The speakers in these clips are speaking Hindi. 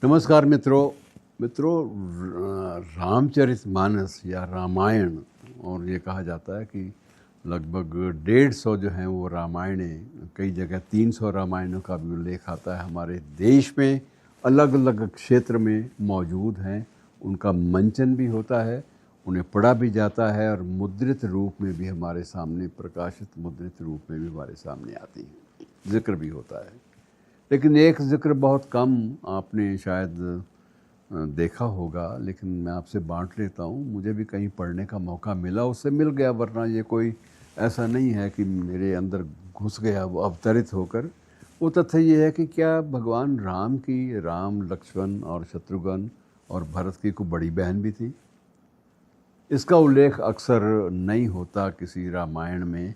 नमस्कार मित्रों। रामचरितमानस या रामायण, और ये कहा जाता है कि लगभग 150 जो हैं वो रामायण, कई जगह 300 रामायणों का भी उल्लेख आता है। हमारे देश में अलग अलग क्षेत्र में मौजूद हैं। उनका मंचन भी होता है, उन्हें पढ़ा भी जाता है और मुद्रित रूप में भी हमारे सामने, प्रकाशित मुद्रित रूप में भी हमारे सामने आती हैं, जिक्र भी होता है। लेकिन एक जिक्र बहुत कम आपने शायद देखा होगा, लेकिन मैं आपसे बांट लेता हूँ। मुझे भी कहीं पढ़ने का मौका मिला, उससे मिल गया, वरना ये कोई ऐसा नहीं है कि मेरे अंदर घुस गया वो अवतरित होकर। वो तथ्य ये है कि क्या भगवान राम की, राम, लक्ष्मण और शत्रुघ्न और भरत की कोई बड़ी बहन भी थी। इसका उल्लेख अक्सर नहीं होता किसी रामायण में,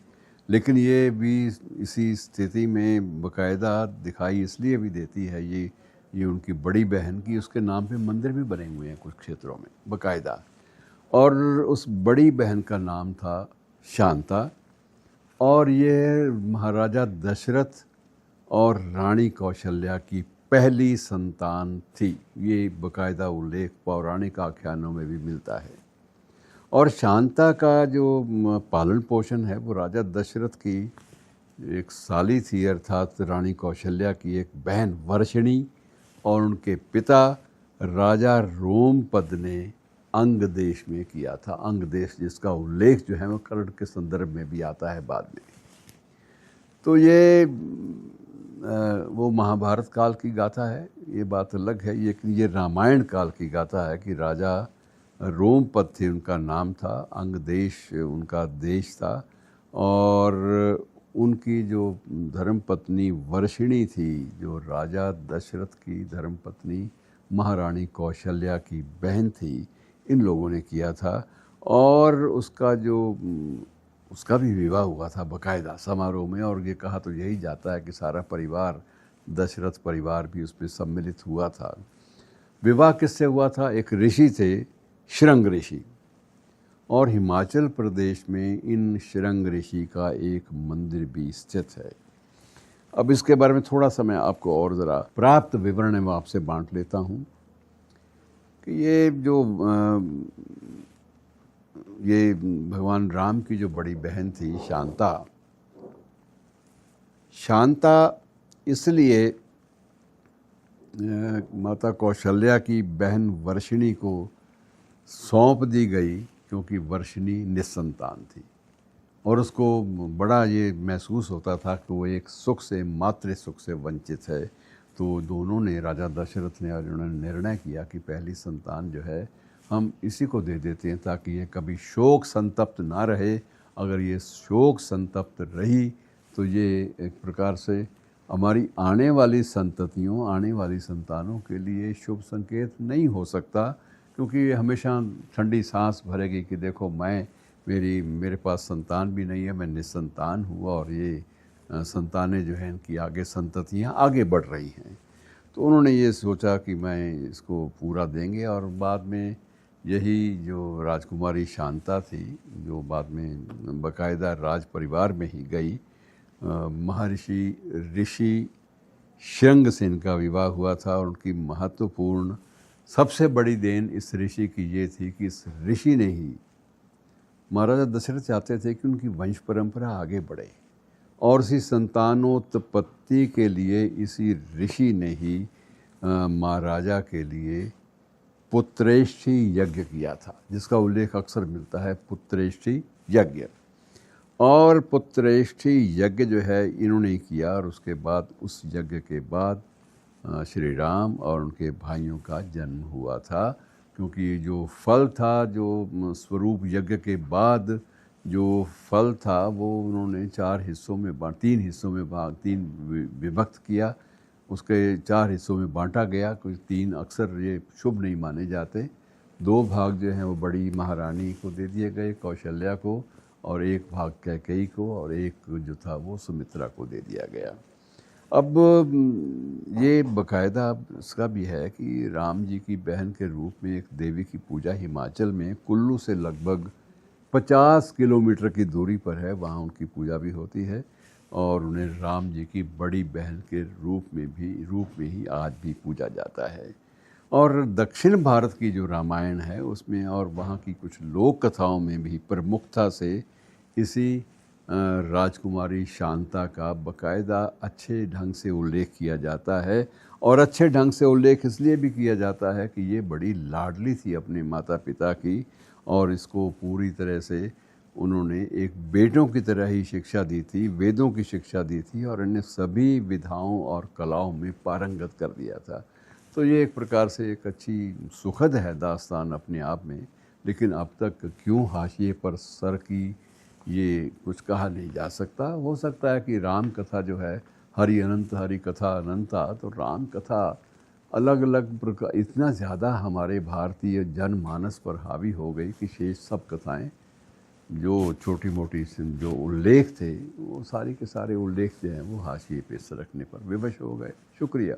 लेकिन ये भी इसी स्थिति में बाकायदा दिखाई इसलिए भी देती है ये उनकी बड़ी बहन की। उसके नाम पे मंदिर भी बने हुए हैं कुछ क्षेत्रों में बाकायदा। और उस बड़ी बहन का नाम था शांता, और ये महाराजा दशरथ और रानी कौशल्या की पहली संतान थी। ये बाकायदा उल्लेख पौराणिक आख्यानों में भी मिलता है। और शांता का जो पालन पोषण है वो राजा दशरथ की एक साली थी, अर्थात रानी कौशल्या की एक बहन वर्षिणी, और उनके पिता राजा रोमपद ने अंग देश में किया था। अंग देश जिसका उल्लेख जो है वो कर्ण के संदर्भ में भी आता है बाद में। तो ये वो महाभारत काल की गाथा है, ये बात अलग है। ये रामायण काल की गाथा है कि राजा रोमपद थे, उनका नाम था, अंग देश उनका देश था, और उनकी जो धर्मपत्नी वर्षिणी थी, जो राजा दशरथ की धर्मपत्नी महारानी कौशल्या की बहन थी, इन लोगों ने किया था। और उसका भी विवाह हुआ था बाकायदा समारोह में। और ये कहा तो यही जाता है कि सारा परिवार, दशरथ परिवार भी उसमें सम्मिलित हुआ था। विवाह किससे हुआ था? एक ऋषि थे, शृंग ऋषि, और हिमाचल प्रदेश में इन शृंग ऋषि का एक मंदिर भी स्थित है। अब इसके बारे में थोड़ा सा मैं आपको और ज़रा प्राप्त विवरण मैं आपसे बांट लेता हूँ कि ये भगवान राम की जो बड़ी बहन थी शांता इसलिए माता कौशल्या की बहन वर्षिणी को सौंप दी गई क्योंकि वर्षिणी निस्संतान थी, और उसको बड़ा ये महसूस होता था कि वो एक सुख से, मातृ सुख से वंचित है। तो दोनों ने, राजा दशरथ ने और उन्होंने निर्णय किया कि पहली संतान जो है हम इसी को दे देते हैं ताकि ये कभी शोक संतप्त ना रहे। अगर ये शोक संतप्त रही तो ये एक प्रकार से हमारी आने वाली संततियों, आने वाली संतानों के लिए शुभ संकेत नहीं हो सकता, क्योंकि ये हमेशा ठंडी सांस भरेगी कि देखो मेरे पास संतान भी नहीं है, मैं निस्संतान हूँ, और ये संतानें जो हैं इनकी आगे संततियाँ आगे बढ़ रही हैं। तो उन्होंने ये सोचा कि मैं इसको पूरा देंगे। और बाद में यही जो राजकुमारी शांता थी, जो बाद में बाकायदा राज परिवार में ही गई, महर्षि ऋषि शृंग से इनका विवाह हुआ था। और उनकी महत्वपूर्ण सबसे बड़ी देन इस ऋषि की ये थी कि इस ऋषि ने ही, महाराजा दशरथ चाहते थे कि उनकी वंश परंपरा आगे बढ़े, और इसी संतानोत्पत्ति के लिए इसी ऋषि ने ही महाराजा के लिए पुत्रेष्ठि यज्ञ किया था, जिसका उल्लेख अक्सर मिलता है, पुत्रेष्ठि यज्ञ। और पुत्रेष्ठि यज्ञ जो है इन्होंने किया, और उसके बाद, उस यज्ञ के बाद श्री राम और उनके भाइयों का जन्म हुआ था। क्योंकि जो फल था, जो स्वरूप यज्ञ के बाद जो फल था, वो उन्होंने 4 हिस्सों में 3 हिस्सों में 3 विभक्त किया, उसके 4 हिस्सों में बांटा गया। कुछ 3 अक्सर ये शुभ नहीं माने जाते। 2 भाग जो हैं वो बड़ी महारानी को दे दिए गए, कौशल्या को, और 1 भाग कैकेयी को, और 1 जो था वो सुमित्रा को दे दिया गया। अब ये बाकायदा इसका भी है कि राम जी की बहन के रूप में एक देवी की पूजा हिमाचल में कुल्लू से लगभग 50 किलोमीटर की दूरी पर है, वहाँ उनकी पूजा भी होती है। और उन्हें राम जी की बड़ी बहन के रूप में ही आज भी पूजा जाता है। और दक्षिण भारत की जो रामायण है उसमें और वहाँ की कुछ लोक कथाओं में भी प्रमुखता से इसी राजकुमारी शांता का बकायदा अच्छे ढंग से उल्लेख किया जाता है। और अच्छे ढंग से उल्लेख इसलिए भी किया जाता है कि ये बड़ी लाडली थी अपने माता पिता की, और इसको पूरी तरह से उन्होंने एक बेटों की तरह ही शिक्षा दी थी, वेदों की शिक्षा दी थी, और इन्हें सभी विधाओं और कलाओं में पारंगत कर दिया था। तो ये एक प्रकार से एक अच्छी सुखद है दास्तान अपने आप में, लेकिन अब तक क्यों हाशिए पर सर की ये कुछ कहा नहीं जा सकता। हो सकता है कि राम कथा जो है, हरि अनंत हरि कथा अनंता, तो राम कथा अलग अलग प्रकार इतना ज़्यादा हमारे भारतीय जनमानस पर हावी हो गई कि शेष सब कथाएं जो छोटी मोटी जो उल्लेख थे वो सारी के सारे उल्लेख जो हैं वो हाशिए पे सरकने पर विवश हो गए। शुक्रिया।